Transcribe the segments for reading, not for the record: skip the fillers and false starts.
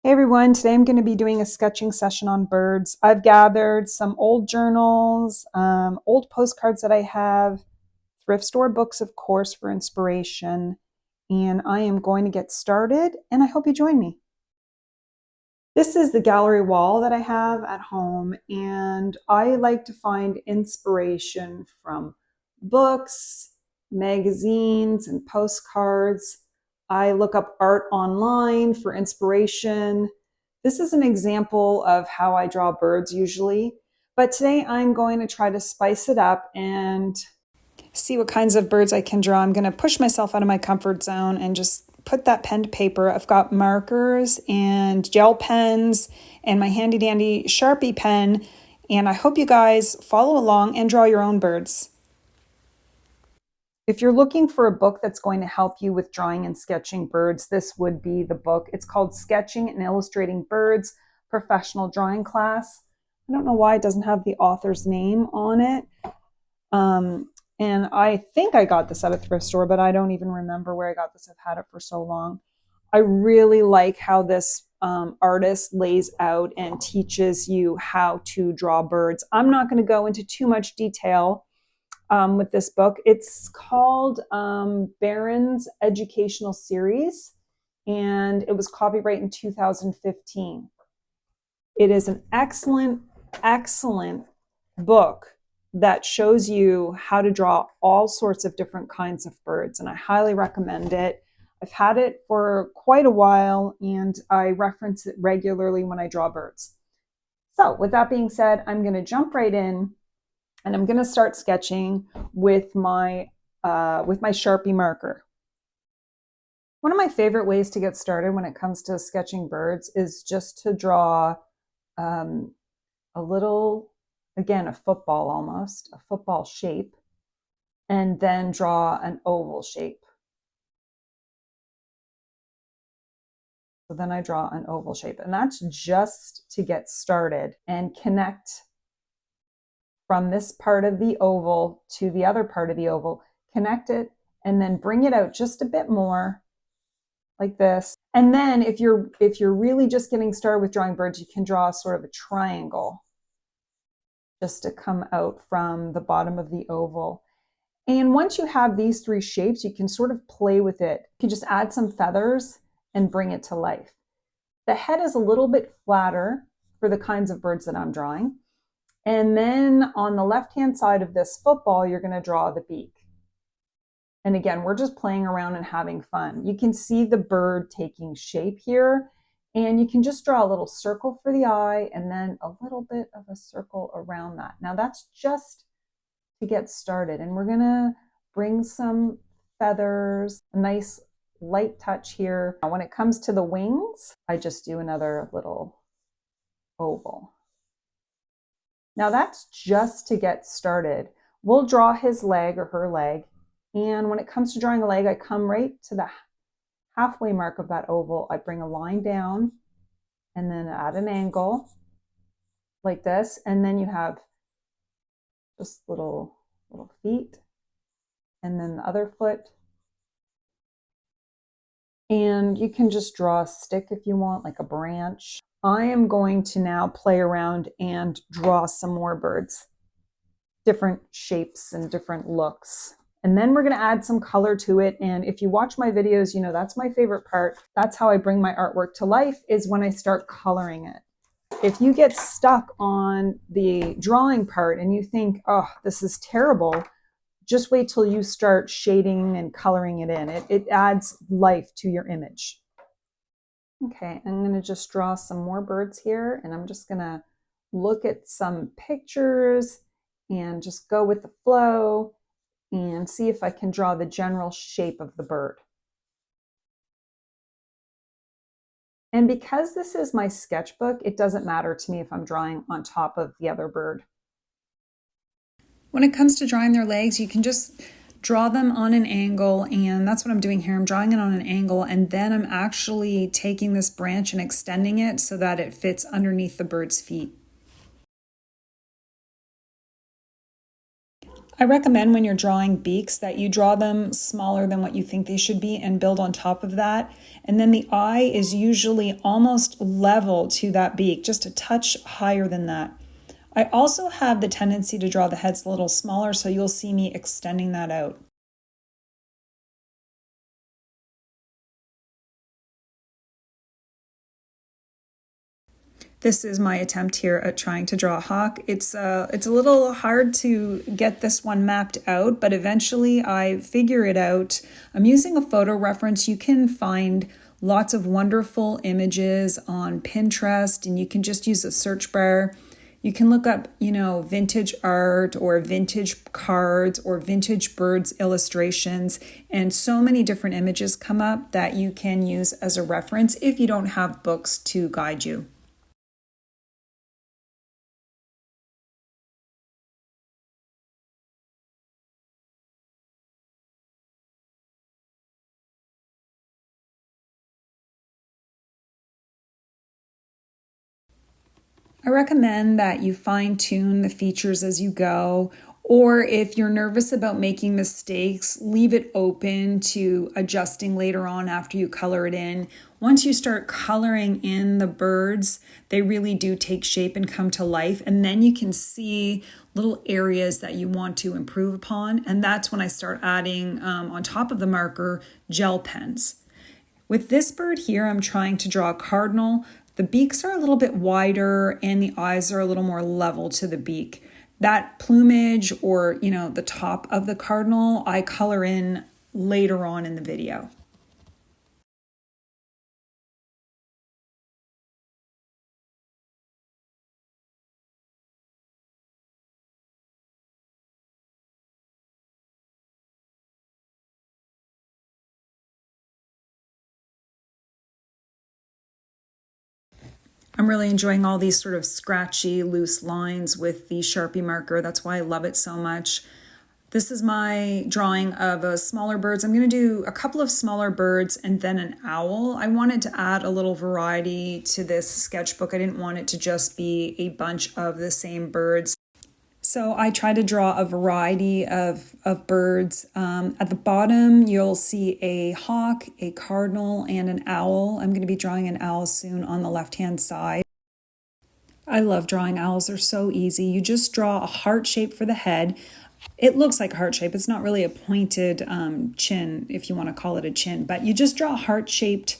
Hey everyone, today I'm going to be doing a sketching session on birds. I've gathered some old journals, old postcards that I have, thrift store books, of course, for inspiration, and I am going to get started, and I hope you join me. This is the gallery wall that I have at home, and I like to find inspiration from books, magazines, and postcards. I look up art online for inspiration. This is an example of how I draw birds usually, but today I'm going to try to spice it up and see what kinds of birds I can draw. I'm going to push myself out of my comfort zone and just put that pen to paper. I've got markers and gel pens and my handy dandy Sharpie pen, and I hope you guys follow along and draw your own birds. If you're looking for a book that's going to help you with drawing and sketching birds, this would be the book. It's called Sketching and Illustrating Birds, Professional Drawing Class. I don't know why it doesn't have the author's name on it. And I think I got this at a thrift store, but I don't even remember where I got this. I've had it for so long. I really like how this artist lays out and teaches you how to draw birds. I'm not going to go into too much detail with this book. It's called Barron's Educational Series, and it was copyrighted in 2015. It is an excellent, excellent book that shows you how to draw all sorts of different kinds of birds, and I highly recommend it. I've had it for quite a while, and I reference it regularly when I draw birds. So with that being said, I'm going to jump right in, and I'm going to start sketching with my Sharpie marker. One of my favorite ways to get started when it comes to sketching birds is just to draw a little, again, a football almost, a football shape, and then draw an oval shape. So then I draw an oval shape, and that's just to get started and connect from this part of the oval to the other part of the oval, connect it, and then bring it out just a bit more like this. And then if you're really just getting started with drawing birds, you can draw sort of a triangle just to come out from the bottom of the oval. And once you have these three shapes, you can sort of play with it. You can just add some feathers and bring it to life. The head is a little bit flatter for the kinds of birds that I'm drawing. And then on the left-hand side of this football, you're going to draw the beak. And again, we're just playing around and having fun. You can see the bird taking shape here, and you can just draw a little circle for the eye and then a little bit of a circle around that. Now that's just to get started, and we're going to bring some feathers, a nice light touch here. Now, when it comes to the wings, I just do another little oval. Now that's just to get started. We'll draw his leg or her leg, and when it comes to drawing a leg, I come right to the halfway mark of that oval. I bring a line down and then at an angle like this, and then you have just little feet, and then the other foot. And you can just draw a stick if you want, like a branch. I am going to now play around and draw some more birds, different shapes and different looks. And then we're going to add some color to it. And if you watch my videos, you know that's my favorite part. That's how I bring my artwork to life, is when I start coloring it. If you get stuck on the drawing part and you think, oh, this is terrible, just wait till you start shading and coloring it in. It adds life to your image. Okay, I'm going to just draw some more birds here, and I'm just going to look at some pictures and just go with the flow and see if I can draw the general shape of the bird. And because this is my sketchbook, it doesn't matter to me if I'm drawing on top of the other bird. When it comes to drawing their legs, you can just draw them on an angle, and that's what I'm doing here. I'm drawing it on an angle, and then I'm actually taking this branch and extending it so that it fits underneath the bird's feet. I recommend when you're drawing beaks that you draw them smaller than what you think they should be and build on top of that. And then the eye is usually almost level to that beak, just a touch higher than that. I also have the tendency to draw the heads a little smaller, so you'll see me extending that out. This is my attempt here at trying to draw a hawk. It's a little hard to get this one mapped out, but eventually I figure it out. I'm using a photo reference. You can find lots of wonderful images on Pinterest, and you can just use a search bar. You can look up, vintage art or vintage cards or vintage birds illustrations, and so many different images come up that you can use as a reference if you don't have books to guide you. I recommend that you fine tune the features as you go, or if you're nervous about making mistakes, leave it open to adjusting later on after you color it in. Once you start coloring in the birds, they really do take shape and come to life, and then you can see little areas that you want to improve upon, and that's when I start adding on top of the marker gel pens. With this bird here, I'm trying to draw a cardinal. The beaks are a little bit wider and the eyes are a little more level to the beak. That plumage or, the top of the cardinal, I color in later on in the video. I'm really enjoying all these sort of scratchy, loose lines with the Sharpie marker. That's why I love it so much. This is my drawing of a smaller birds. I'm going to do a couple of smaller birds and then an owl. I wanted to add a little variety to this sketchbook. I didn't want it to just be a bunch of the same birds. So I try to draw a variety of birds. At the bottom, you'll see a hawk, a cardinal, and an owl. I'm going to be drawing an owl soon on the left-hand side. I love drawing owls. They're so easy. You just draw a heart shape for the head. It looks like a heart shape. It's not really a pointed chin, if you want to call it a chin, but you just draw a heart-shaped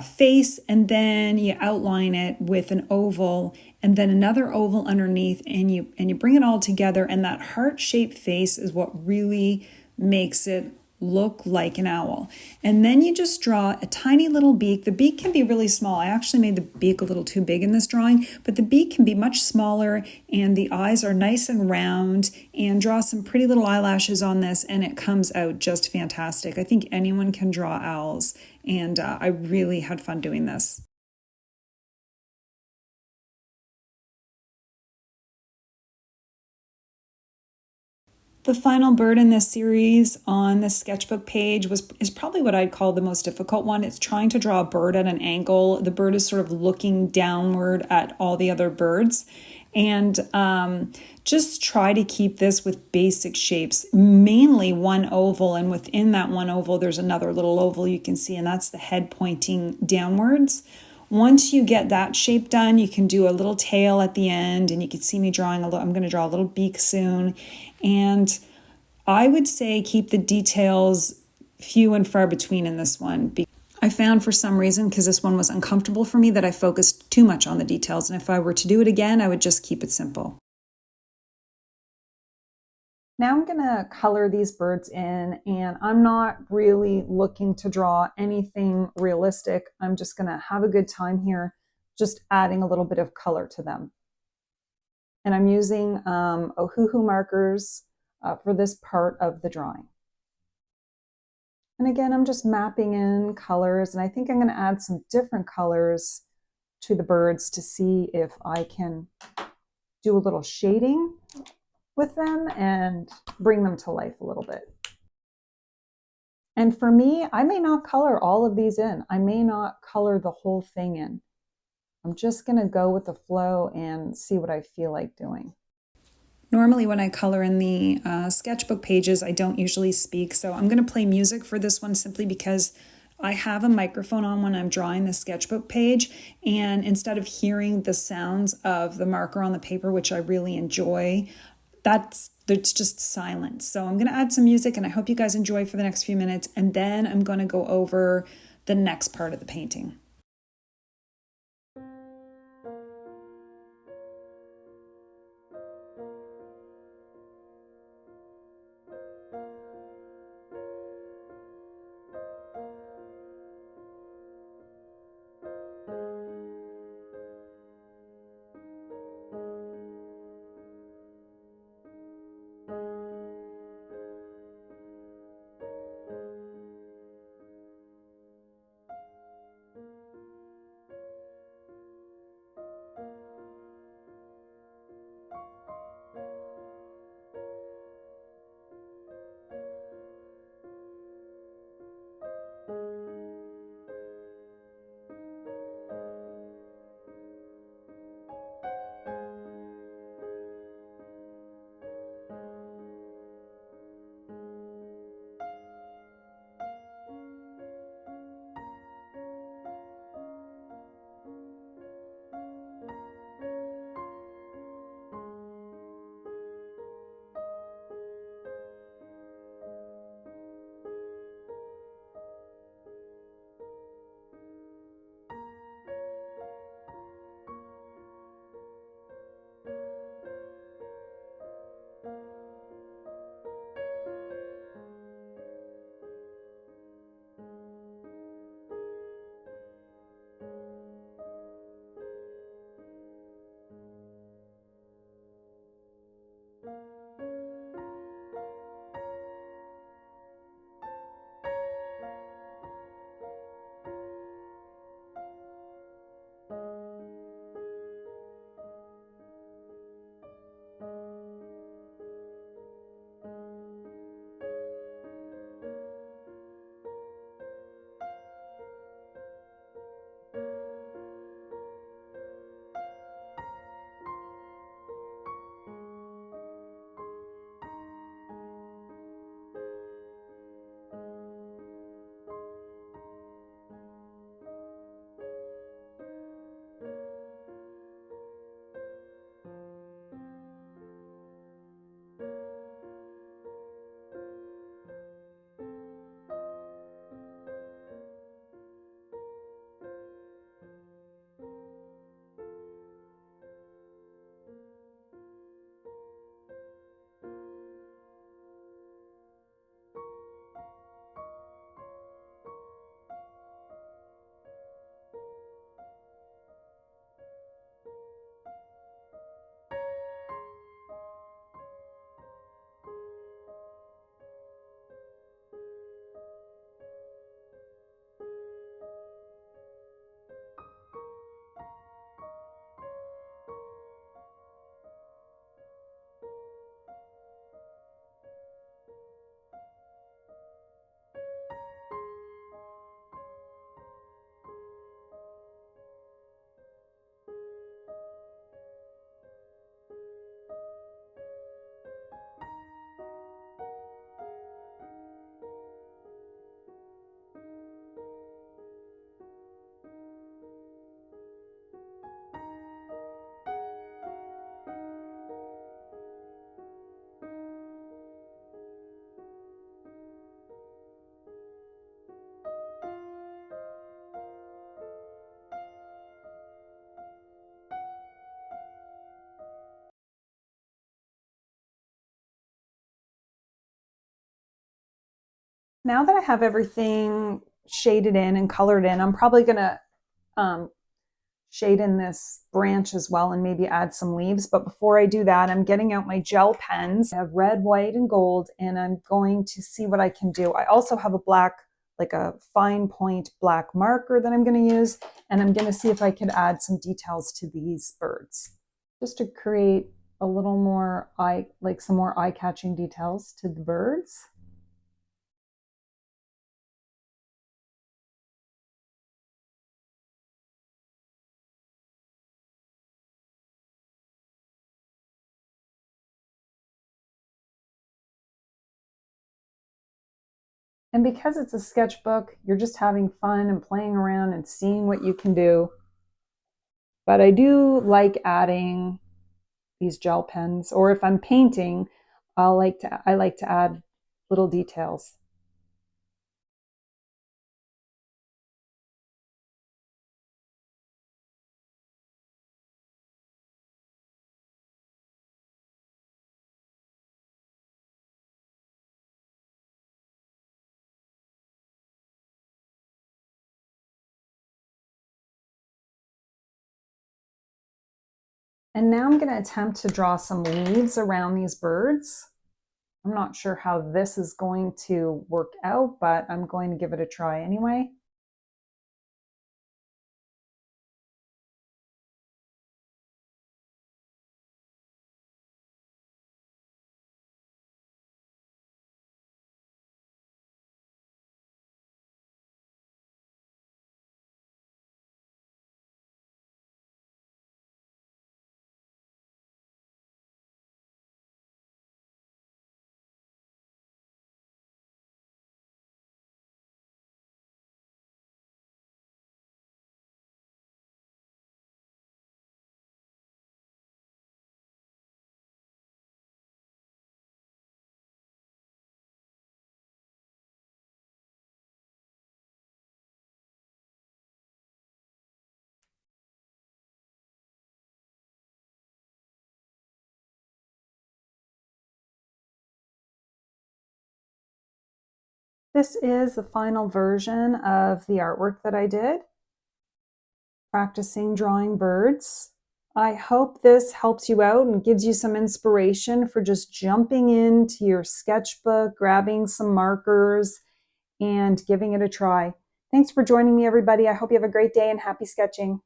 face, and then you outline it with an oval and then another oval underneath, and you bring it all together, and that heart-shaped face is what really makes it look like an owl. And then you just draw a tiny little beak. The beak can be really small. I actually made the beak a little too big in this drawing, but the beak can be much smaller, and the eyes are nice and round, and draw some pretty little eyelashes on this, and it comes out just fantastic. I think anyone can draw owls, and I really had fun doing this. The final bird in this series on the sketchbook page is probably what I'd call the most difficult one. It's trying to draw a bird at an angle. The bird is sort of looking downward at all the other birds. And just try to keep this with basic shapes, mainly one oval. And within that one oval, there's another little oval you can see, and that's the head pointing downwards. Once you get that shape done, you can do a little tail at the end, and you can see me drawing I'm going to draw a little beak soon. And I would say keep the details few and far between in this one. I found for some reason, because this one was uncomfortable for me, that I focused too much on the details. And if I were to do it again, I would just keep it simple. Now I'm going to color these birds in, and I'm not really looking to draw anything realistic. I'm just going to have a good time here, just adding a little bit of color to them. And I'm using Ohuhu markers for this part of the drawing. And again, I'm just mapping in colors, and I think I'm going to add some different colors to the birds to see if I can do a little shading with them and bring them to life a little bit. And for me, I may not color all of these in. I may not color the whole thing in. I'm just going to go with the flow and see what I feel like doing. Normally when I color in the sketchbook pages, I don't usually speak, so I'm going to play music for this one simply because I have a microphone on when I'm drawing the sketchbook page, and instead of hearing the sounds of the marker on the paper, which I really enjoy, it's just silence. So I'm going to add some music, and I hope you guys enjoy for the next few minutes, and then I'm going to go over the next part of the painting. Now that I have everything shaded in and colored in, I'm probably going to shade in this branch as well and maybe add some leaves. But before I do that, I'm getting out my gel pens. I have red, white, and gold, and I'm going to see what I can do. I also have a black, like a fine point black marker that I'm going to use, and I'm going to see if I can add some details to these birds, just to create a little more some more eye-catching details to the birds. And because it's a sketchbook, you're just having fun and playing around and seeing what you can do. But I do like adding these gel pens, or if I'm painting, I like to add little details. And now I'm going to attempt to draw some leaves around these birds. I'm not sure how this is going to work out, but I'm going to give it a try anyway. This is the final version of the artwork that I did, practicing drawing birds. I hope this helps you out and gives you some inspiration for just jumping into your sketchbook, grabbing some markers, and giving it a try. Thanks for joining me, everybody. I hope you have a great day and happy sketching.